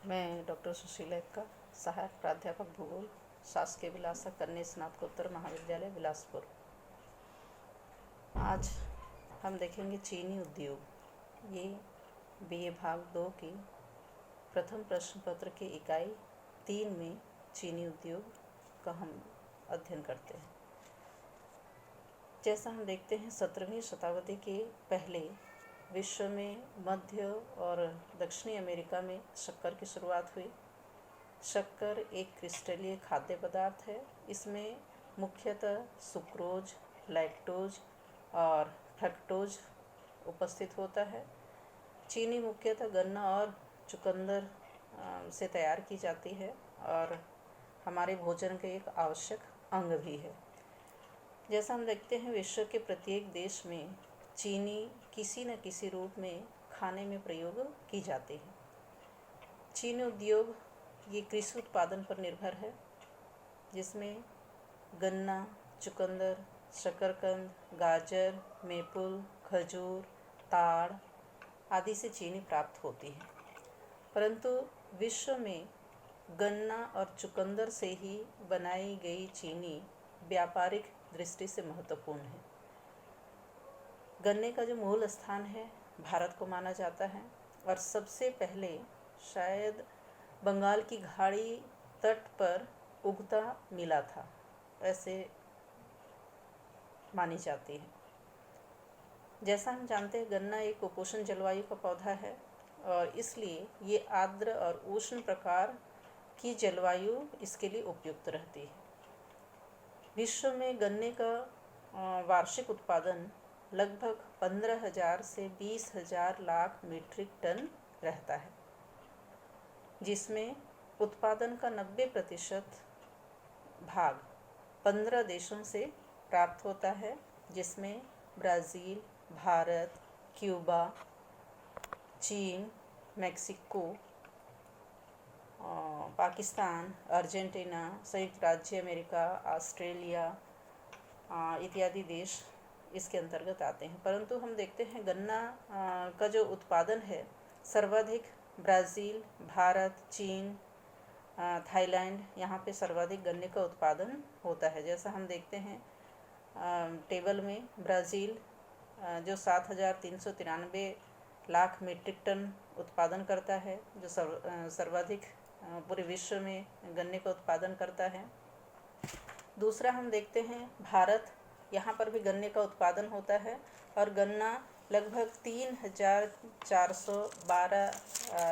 मैं डॉक्टर सुशीला एक्का, सहायक प्राध्यापक भूगोल, शासकीय विलासा कन्या स्नातकोत्तर महाविद्यालय बिलासपुर। आज हम देखेंगे चीनी उद्योग। ये बीए भाग 2 की प्रथम प्रश्न पत्र की इकाई 3 में चीनी उद्योग का हम अध्ययन करते हैं। जैसा हम देखते हैं 17वीं शताब्दी के पहले विश्व में मध्य और दक्षिणी अमेरिका में शक्कर की शुरुआत हुई। शक्कर एक क्रिस्टलीय खाद्य पदार्थ है। इसमें मुख्यतः सुक्रोज, लैक्टोज और फ्रक्टोज उपस्थित होता है। चीनी मुख्यतः गन्ना और चुकंदर से तैयार की जाती है और हमारे भोजन के एक आवश्यक अंग भी है। जैसा हम देखते हैं विश्व के प्रत्येक देश में चीनी किसी न किसी रूप में खाने में प्रयोग की जाती है। चीनी उद्योग ये कृषि उत्पादन पर निर्भर है, जिसमें गन्ना, चुकंदर, शकरकंद, गाजर, मेपुल, खजूर, ताड़ आदि से चीनी प्राप्त होती है। परंतु विश्व में गन्ना और चुकंदर से ही बनाई गई चीनी व्यापारिक दृष्टि से महत्वपूर्ण है। गन्ने का जो मूल स्थान है भारत को माना जाता है और सबसे पहले शायद बंगाल की खाड़ी तट पर उगता मिला था, ऐसे मानी जाती है। जैसा हम जानते हैं गन्ना एक उपोष्ण जलवायु का पौधा है और इसलिए ये आर्द्र और उष्ण प्रकार की जलवायु इसके लिए उपयुक्त रहती है। विश्व में गन्ने का वार्षिक उत्पादन लगभग 15,000 से 20,000 लाख मीट्रिक टन रहता है, जिसमें उत्पादन का 90% भाग 15 देशों से प्राप्त होता है, जिसमें ब्राज़ील, भारत, क्यूबा, चीन, मैक्सिको, पाकिस्तान, अर्जेंटीना, संयुक्त राज्य अमेरिका, ऑस्ट्रेलिया इत्यादि देश इसके अंतर्गत आते हैं। परंतु हम देखते हैं गन्ना का जो उत्पादन है सर्वाधिक ब्राज़ील, भारत, चीन, थाईलैंड यहाँ पे सर्वाधिक गन्ने का उत्पादन होता है। जैसा हम देखते हैं टेबल में ब्राज़ील जो 7,393 लाख मीट्रिक टन उत्पादन करता है, जो सर्वाधिक पूरे विश्व में गन्ने का उत्पादन करता है। दूसरा हम देखते हैं भारत, यहाँ पर भी गन्ने का उत्पादन होता है और गन्ना लगभग 3,412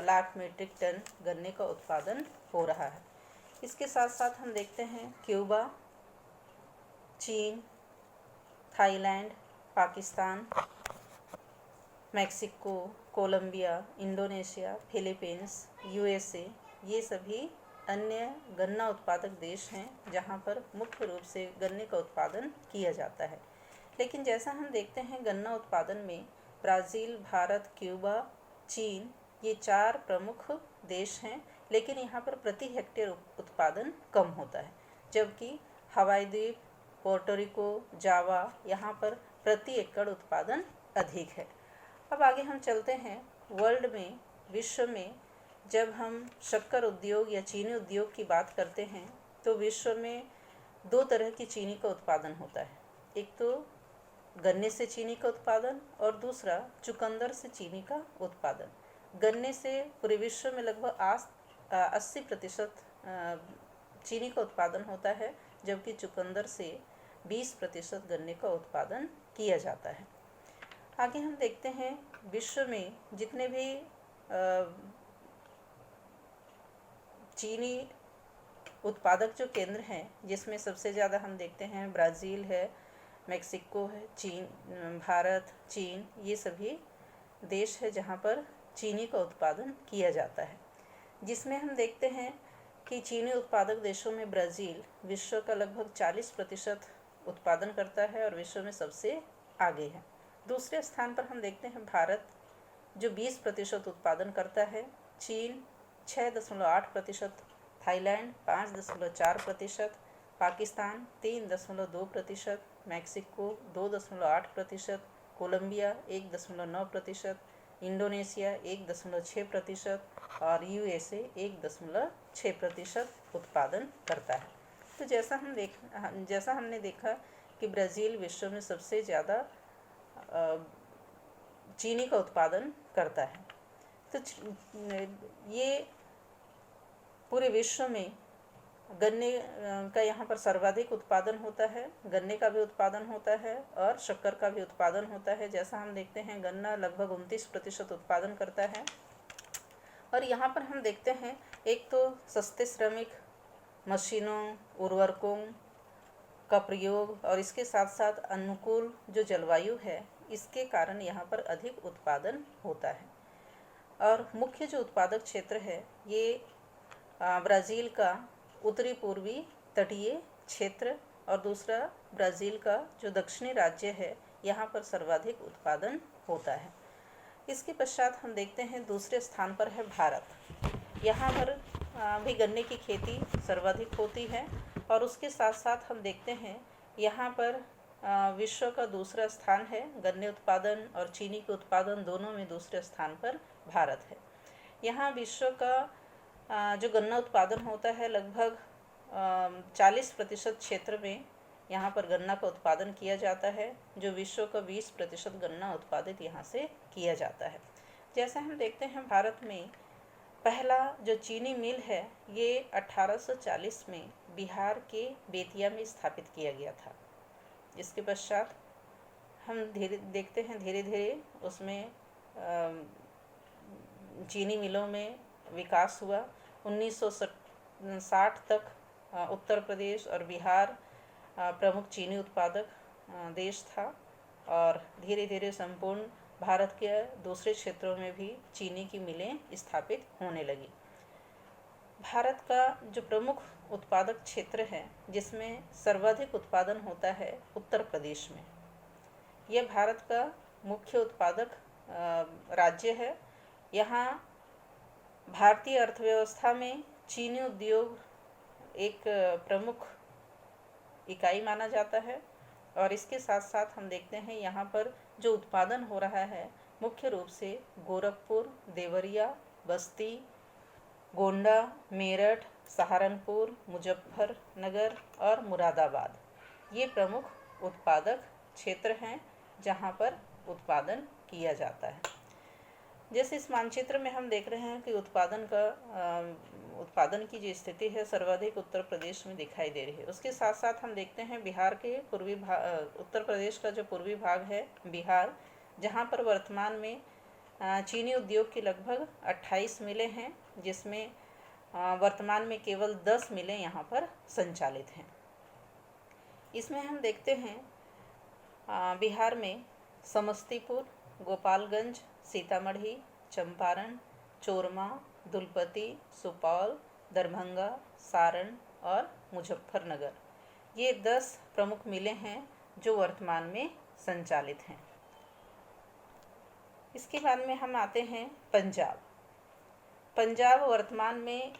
लाख मीट्रिक टन गन्ने का उत्पादन हो रहा है। इसके साथ साथ हम देखते हैं क्यूबा, चीन, Thailand, Pakistan, Mexico, Colombia, Indonesia, Philippines, USA ये सभी अन्य गन्ना उत्पादक देश हैं जहां पर मुख्य रूप से गन्ने का उत्पादन किया जाता है। लेकिन जैसा हम देखते हैं गन्ना उत्पादन में ब्राज़ील, भारत, क्यूबा, चीन ये 4 प्रमुख देश हैं, लेकिन यहाँ पर प्रति हेक्टेयर उत्पादन कम होता है, जबकि हवाई द्वीप, पोर्टोरिको, जावा यहाँ पर प्रति एकड़ उत्पादन अधिक है। अब आगे हम चलते हैं वर्ल्ड में, विश्व में जब हम शक्कर उद्योग या चीनी उद्योग की बात करते हैं तो विश्व में 2 तरह की चीनी का उत्पादन होता है। एक तो गन्ने से चीनी का उत्पादन और दूसरा चुकंदर से चीनी का उत्पादन। गन्ने से पूरे विश्व में लगभग 80% चीनी का उत्पादन होता है, जबकि चुकंदर से 20% गन्ने का उत्पादन किया जाता है। आगे हम देखते हैं विश्व में जितने भी चीनी उत्पादक जो केंद्र हैं, जिसमें सबसे ज़्यादा हम देखते हैं ब्राज़ील है, मैक्सिको है, चीन, भारत, चीन ये सभी देश है जहां पर चीनी का उत्पादन किया जाता है। जिसमें हम देखते हैं कि चीनी उत्पादक देशों में ब्राज़ील विश्व का लगभग 40% उत्पादन करता है और विश्व में सबसे आगे है। दूसरे स्थान पर हम देखते हैं भारत जो 20% उत्पादन करता है, चीन 6.8%, Thailand 5.4%, Pakistan 3.2%, Mexico 2.8%, Colombia 1.9%, Indonesia 1.6% और यूएसए 1.6% उत्पादन करता है। तो जैसा हमने देखा कि ब्राज़ील विश्व में सबसे ज़्यादा चीनी का उत्पादन करता है। तो ये पूरे विश्व में गन्ने का यहाँ पर सर्वाधिक उत्पादन होता है। गन्ने का भी उत्पादन होता है और शक्कर का भी उत्पादन होता है। जैसा हम देखते हैं गन्ना लगभग 29% उत्पादन करता है। और यहाँ पर हम देखते हैं एक तो सस्ते श्रमिक, मशीनों, उर्वरकों का प्रयोग और इसके साथ साथ अनुकूल जो जलवायु है, इसके कारण यहाँ पर अधिक उत्पादन होता है। और मुख्य जो उत्पादक क्षेत्र है ये ब्राज़ील का उत्तरी पूर्वी तटीय क्षेत्र और दूसरा ब्राज़ील का जो दक्षिणी राज्य है, यहाँ पर सर्वाधिक उत्पादन होता है। इसके पश्चात हम देखते हैं दूसरे स्थान पर है भारत। यहाँ पर भी गन्ने की खेती सर्वाधिक होती है और उसके साथ साथ हम देखते हैं यहाँ पर विश्व का दूसरा स्थान है। गन्ने उत्पादन और चीनी के उत्पादन दोनों में दूसरे स्थान पर भारत है। यहाँ विश्व का जो गन्ना उत्पादन होता है लगभग 40% क्षेत्र में यहाँ पर गन्ना का उत्पादन किया जाता है, जो विश्व का 20% गन्ना उत्पादित यहाँ से किया जाता है। जैसे हम देखते हैं भारत में पहला जो चीनी मिल है ये 1840 में बिहार के बेतिया में स्थापित किया गया था। इसके पश्चात हम देखते हैं धीरे धीरे उसमें चीनी मिलों में विकास हुआ। 1960 तक उत्तर प्रदेश और बिहार प्रमुख चीनी उत्पादक देश था और धीरे धीरे संपूर्ण भारत के दूसरे क्षेत्रों में भी चीनी की मिलें स्थापित होने लगी। भारत का जो प्रमुख उत्पादक क्षेत्र है जिसमें सर्वाधिक उत्पादन होता है उत्तर प्रदेश में। यह भारत का मुख्य उत्पादक राज्य है। यहाँ भारतीय अर्थव्यवस्था में चीनी उद्योग एक प्रमुख इकाई माना जाता है और इसके साथ साथ हम देखते हैं यहाँ पर जो उत्पादन हो रहा है मुख्य रूप से गोरखपुर, देवरिया, बस्ती, गोंडा, मेरठ, सहारनपुर, मुजफ्फरनगर और मुरादाबाद ये प्रमुख उत्पादक क्षेत्र हैं जहाँ पर उत्पादन किया जाता है। जैसे इस मानचित्र में हम देख रहे हैं कि उत्पादन की जो स्थिति है सर्वाधिक उत्तर प्रदेश में दिखाई दे रही है। उसके साथ साथ हम देखते हैं बिहार के पूर्वी भाग, उत्तर प्रदेश का जो पूर्वी भाग है बिहार, जहाँ पर वर्तमान में चीनी उद्योग की लगभग 28 मिलें हैं, जिसमें वर्तमान में केवल 10 मिलें यहाँ पर संचालित हैं। इसमें हम देखते हैं बिहार में समस्तीपुर, गोपालगंज, सीतामढ़ी, चंपारण, चोरमा, दुलपति, सुपौल, दरभंगा, सारण और मुजफ्फरनगर ये 10 प्रमुख मिलें हैं जो वर्तमान में संचालित हैं। इसके बाद में हम आते हैं पंजाब। पंजाब वर्तमान में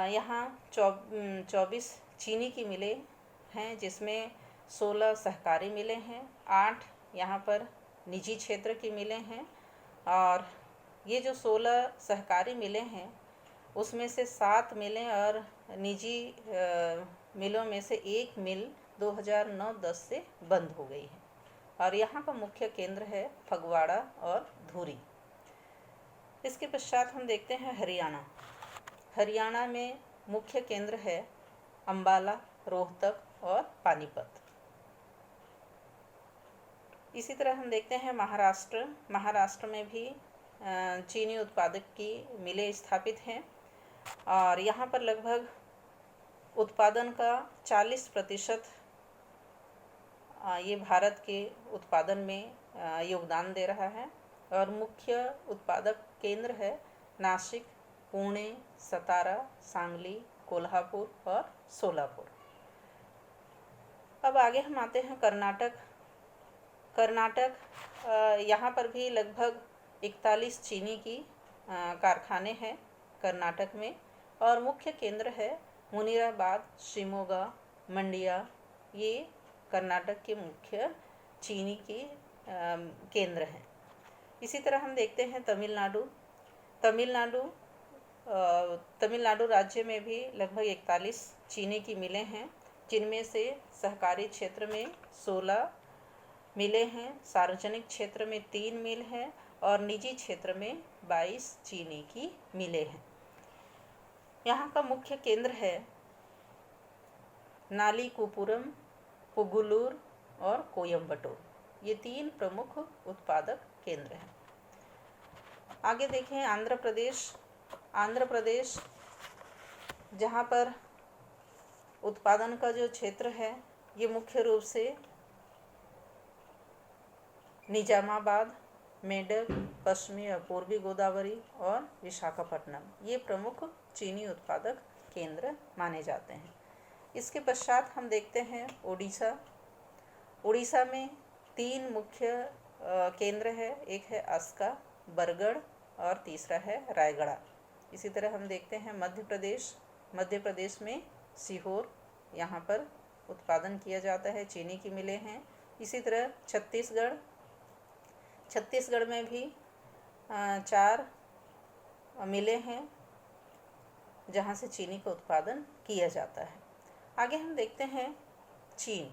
यहाँ 24 चीनी की मिलें हैं, जिसमें 16 सहकारी मिलें हैं, 8 यहाँ पर निजी क्षेत्र की मिलें हैं और ये जो 16 सहकारी मिलें हैं उसमें से 7 मिलें और निजी मिलों में से एक मिल 2009-10 से बंद हो गई है और यहाँ का मुख्य केंद्र है फगवाड़ा और धुरी। इसके पश्चात हम देखते हैं हरियाणा। हरियाणा में मुख्य केंद्र है अम्बाला, रोहतक और पानीपत। इसी तरह हम देखते हैं महाराष्ट्र में भी चीनी उत्पादक की मिलें स्थापित हैं और यहाँ पर लगभग उत्पादन का 40% ये भारत के उत्पादन में योगदान दे रहा है और मुख्य उत्पादक केंद्र है नासिक, पुणे, सतारा, सांगली, कोल्हापुर और सोलापुर। अब आगे हम आते हैं कर्नाटक। यहाँ पर भी लगभग 41 चीनी की कारखाने हैं कर्नाटक में और मुख्य केंद्र है मुनीराबाद, शिमोगा, मंडिया। ये कर्नाटक के मुख्य चीनी के केंद्र हैं। इसी तरह हम देखते हैं तमिलनाडु। तमिलनाडु तमिलनाडु राज्य में भी लगभग 41 चीनी की मिलें हैं, जिनमें से सहकारी क्षेत्र में 16 मिलें हैं, सार्वजनिक क्षेत्र में 3 मिल हैं और निजी क्षेत्र में 22 चीनी की मिलें हैं। यहाँ का मुख्य केंद्र है नालीकुपुरम, पुगुलूर और कोयम्बटूर। ये 3 प्रमुख उत्पादक केंद्र हैं। आगे देखें आंध्र प्रदेश। आंध्र प्रदेश जहाँ पर उत्पादन का जो क्षेत्र है ये मुख्य रूप से निजामाबाद, मेडक, पश्चिमी और पूर्वी गोदावरी और विशाखापट्टनम ये प्रमुख चीनी उत्पादक केंद्र माने जाते हैं। इसके पश्चात हम देखते हैं उड़ीसा। उड़ीसा में 3 मुख्य केंद्र है, एक है अस्का, बरगढ़ और तीसरा है रायगढ़। इसी तरह हम देखते हैं मध्य प्रदेश। मध्य प्रदेश में सीहोर, यहाँ पर उत्पादन किया जाता है, चीनी की मिलें हैं। इसी तरह छत्तीसगढ़ में भी 4 मिलें हैं जहाँ से चीनी का उत्पादन किया जाता है। आगे हम देखते हैं चीन।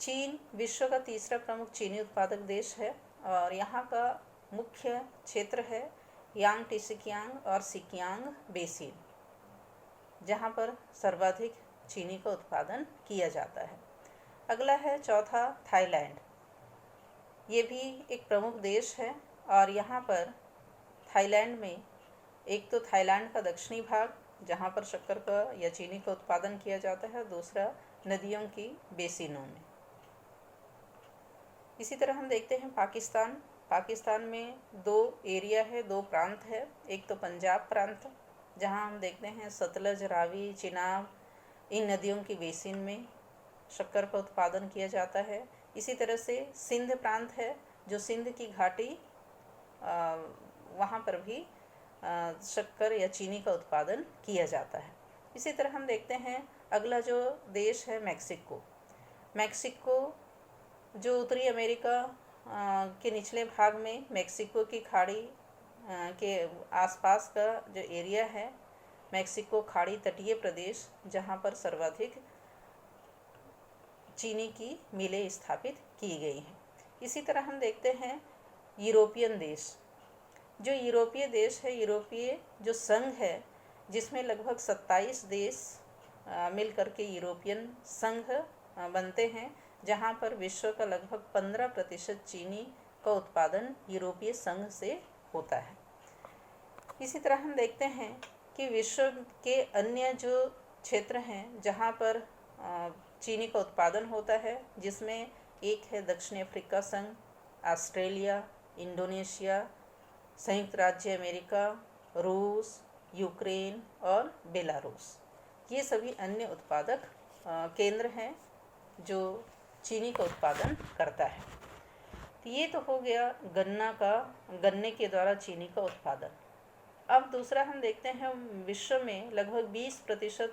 चीन विश्व का तीसरा प्रमुख चीनी उत्पादक देश है और यहाँ का मुख्य क्षेत्र है यांगटिसिकियांग और सिकियांग बेसिन, जहाँ पर सर्वाधिक चीनी का उत्पादन किया जाता है। अगला है चौथा थाईलैंड। ये भी एक प्रमुख देश है और यहाँ पर थाईलैंड में एक तो थाईलैंड का दक्षिणी भाग जहाँ पर शक्कर का या चीनी का उत्पादन किया जाता है, दूसरा नदियों की बेसिनों में। इसी तरह हम देखते हैं पाकिस्तान। पाकिस्तान में 2 एरिया है, 2 प्रांत है। एक तो पंजाब प्रांत जहाँ हम देखते हैं सतलज, रावी, चिनाब इन नदियों की बेसिन में शक्कर का उत्पादन किया जाता है। इसी तरह से सिंध प्रांत है जो सिंध की घाटी, वहाँ पर भी शक्कर या चीनी का उत्पादन किया जाता है। इसी तरह हम देखते हैं अगला जो देश है मैक्सिको। मैक्सिको जो उत्तरी अमेरिका के निचले भाग में मैक्सिको की खाड़ी के आसपास का जो एरिया है, मैक्सिको खाड़ी तटीय प्रदेश, जहाँ पर सर्वाधिक चीनी की मिलें स्थापित की गई हैं। इसी तरह हम देखते हैं यूरोपियन देश। जो यूरोपीय देश है, यूरोपीय जो संघ है, जिसमें लगभग 27 देश मिल करके यूरोपियन संघ बनते हैं, जहाँ पर विश्व का लगभग 15% चीनी का उत्पादन यूरोपीय संघ से होता है। इसी तरह हम देखते हैं कि विश्व के अन्य जो क्षेत्र हैं जहाँ पर चीनी का उत्पादन होता है, जिसमें एक है दक्षिण अफ्रीका संघ, ऑस्ट्रेलिया, इंडोनेशिया, संयुक्त राज्य अमेरिका, रूस, यूक्रेन और बेलारूस। ये सभी अन्य उत्पादक केंद्र हैं जो चीनी का उत्पादन करता है। तो ये तो हो गया गन्ने के द्वारा चीनी का उत्पादन। अब दूसरा हम देखते हैं विश्व में लगभग 20%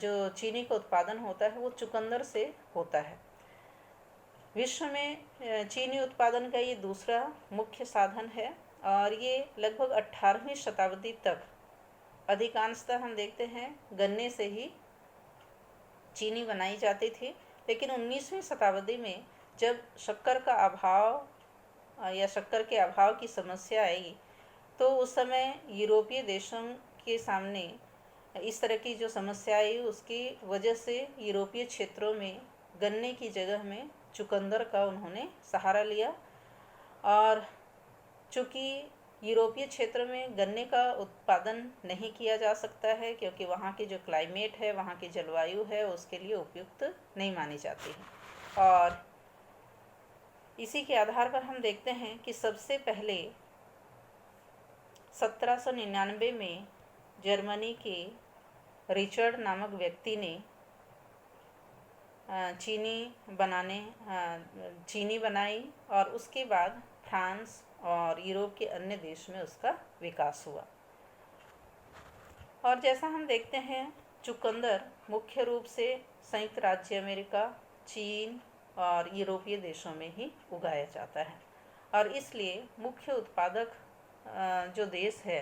जो चीनी का उत्पादन होता है वो चुकंदर से होता है। विश्व में चीनी उत्पादन का ये दूसरा मुख्य साधन है और ये लगभग 18वीं शताब्दी तक अधिकांशतः हम देखते हैं गन्ने से ही चीनी बनाई जाती थी। लेकिन 19वीं शताब्दी में जब शक्कर का अभाव या शक्कर के अभाव की समस्या आई, तो उस समय यूरोपीय देशों के सामने इस तरह की जो समस्या आई, उसकी वजह से यूरोपीय क्षेत्रों में गन्ने की जगह में चुकंदर का उन्होंने सहारा लिया। और चूँकि यूरोपीय क्षेत्र में गन्ने का उत्पादन नहीं किया जा सकता है, क्योंकि वहाँ की जो क्लाइमेट है, वहाँ की जलवायु है, उसके लिए उपयुक्त नहीं मानी जाती है। और इसी के आधार पर हम देखते हैं कि सबसे पहले 1799 में जर्मनी के रिचर्ड नामक व्यक्ति ने चीनी बनाई और उसके बाद फ्रांस और यूरोप के अन्य देश में उसका विकास हुआ। और जैसा हम देखते हैं चुकंदर मुख्य रूप से संयुक्त राज्य अमेरिका, चीन और यूरोपीय देशों में ही उगाया जाता है। और इसलिए मुख्य उत्पादक जो देश है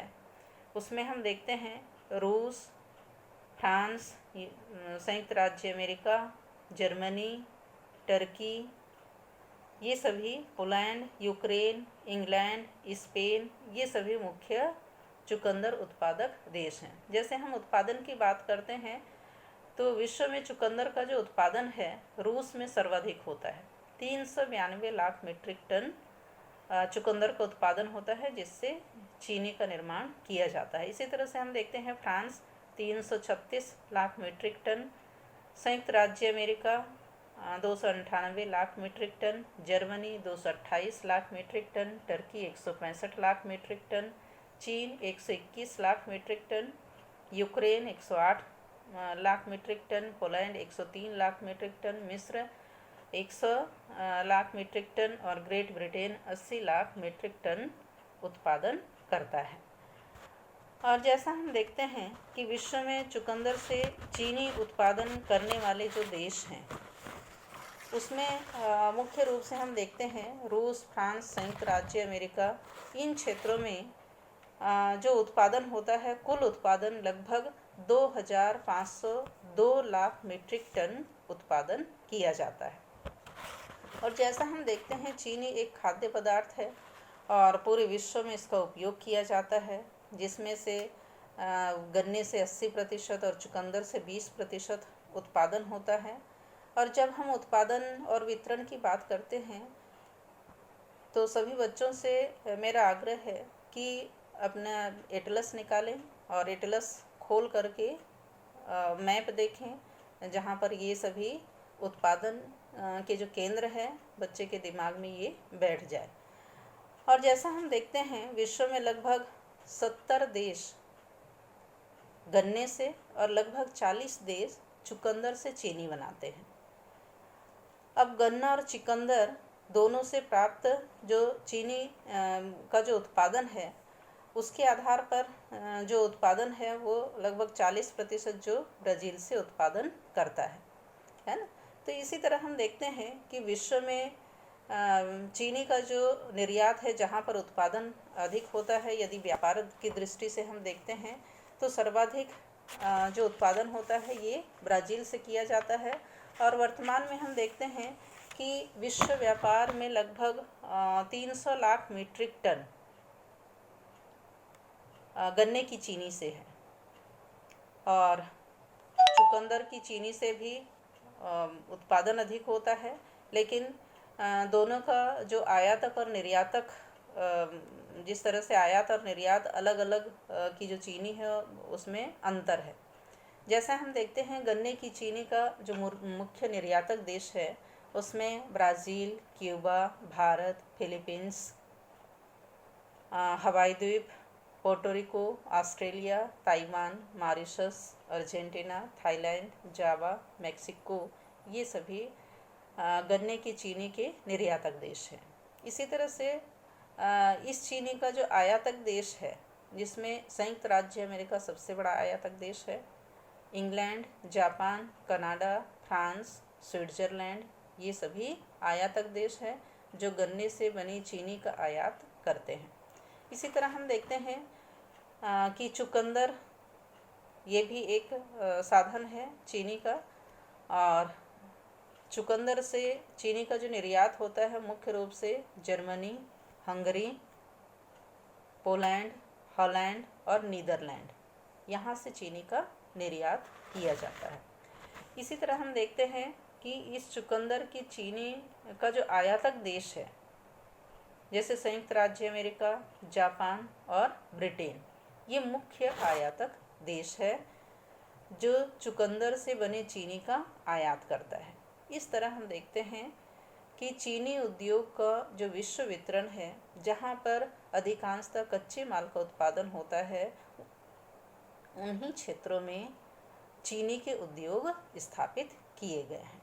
उसमें हम देखते हैं रूस, फ्रांस, संयुक्त राज्य अमेरिका, जर्मनी, टर्की, ये सभी, पोलैंड, यूक्रेन, इंग्लैंड, स्पेन, ये सभी मुख्य चुकंदर उत्पादक देश हैं। जैसे हम उत्पादन की बात करते हैं तो विश्व में चुकंदर का जो उत्पादन है रूस में सर्वाधिक होता है। 392 लाख मीट्रिक टन चुकंदर का उत्पादन होता है, जिससे चीनी का निर्माण किया जाता है। इसी तरह से हम देखते हैं फ्रांस 336 लाख मीट्रिक टन, संयुक्त राज्य America 298 lakh metric ton, Germany 228 lakh metric ton, Turkey 165 lakh metric ton, चीन 121 lakh metric ton, Ukraine 108 lakh metric ton, Poland 103 lakh metric ton, मिस्र 100 लाख मीट्रिक टन और Great Britain 80 lakh metric ton उत्पादन करता है। और जैसा हम देखते हैं कि विश्व में चुकंदर से चीनी उत्पादन करने वाले जो देश हैं उसमें मुख्य रूप से हम देखते हैं रूस, फ्रांस, संयुक्त राज्य अमेरिका, इन क्षेत्रों में जो उत्पादन होता है कुल उत्पादन लगभग 2502 लाख मीट्रिक टन उत्पादन किया जाता है। और जैसा हम देखते हैं चीनी एक खाद्य पदार्थ है और पूरे विश्व में इसका उपयोग किया जाता है, जिसमें से गन्ने से 80% और चुकंदर से 20% उत्पादन होता है। और जब हम उत्पादन और वितरण की बात करते हैं तो सभी बच्चों से मेरा आग्रह है कि अपना एटलस निकालें और एटलस खोल करके मैप देखें, जहाँ पर ये सभी उत्पादन के जो केंद्र है बच्चे के दिमाग में ये बैठ जाए। और जैसा हम देखते हैं विश्व में लगभग 70 देश गन्ने से और लगभग 40 देश चुकंदर से चीनी बनाते हैं। अब गन्ना और चुकंदर दोनों से प्राप्त जो चीनी का जो उत्पादन है उसके आधार पर जो उत्पादन है वो लगभग 40% जो ब्राज़ील से उत्पादन करता है ना। तो इसी तरह हम देखते हैं कि विश्व में चीनी का जो निर्यात है, जहाँ पर उत्पादन अधिक होता है, यदि व्यापार की दृष्टि से हम देखते हैं तो सर्वाधिक जो उत्पादन होता है ये ब्राज़ील से किया जाता है। और वर्तमान में हम देखते हैं कि विश्व व्यापार में लगभग 300 लाख मीट्रिक टन गन्ने की चीनी से है और चुकंदर की चीनी से भी उत्पादन अधिक होता है। लेकिन दोनों का जो आयातक और निर्यातक, जिस तरह से आयात और निर्यात अलग अलग की जो चीनी है उसमें अंतर है। जैसा हम देखते हैं गन्ने की चीनी का जो मुख्य निर्यातक देश है उसमें Brazil, Cuba, Bharat, Philippines, Hawaii द्वीप, Puerto Rico, Australia, Taiwan, Mauritius, Argentina, Thailand, Java, Mexico, ये सभी गन्ने की चीनी के निर्यातक देश हैं। इसी तरह से इस चीनी का जो आयातक देश है, जिसमें संयुक्त राज्य अमेरिका सबसे बड़ा आयातक देश है, England, Japan, Canada, France, Switzerland, ये सभी आयातक देश हैं जो गन्ने से बनी चीनी का आयात करते हैं। इसी तरह हम देखते हैं कि चुकंदर ये भी एक साधन है चीनी का, और चुकंदर से चीनी का जो निर्यात होता है मुख्य रूप से जर्मनी, हंगरी, पोलैंड, हॉलैंड और नीदरलैंड, यहाँ से चीनी का निर्यात किया जाता है। इसी तरह हम देखते हैं कि इस चुकंदर की चीनी का जो आयातक देश है, जैसे संयुक्त राज्य अमेरिका, जापान और ब्रिटेन, ये मुख्य आयातक देश है जो चुकंदर से बने चीनी का आयात करता है। इस तरह हम देखते हैं कि चीनी उद्योग का जो विश्व वितरण है, जहाँ पर अधिकांशतः कच्चे माल का उत्पादन होता है, उन्हीं क्षेत्रों में चीनी के उद्योग स्थापित किए गए हैं।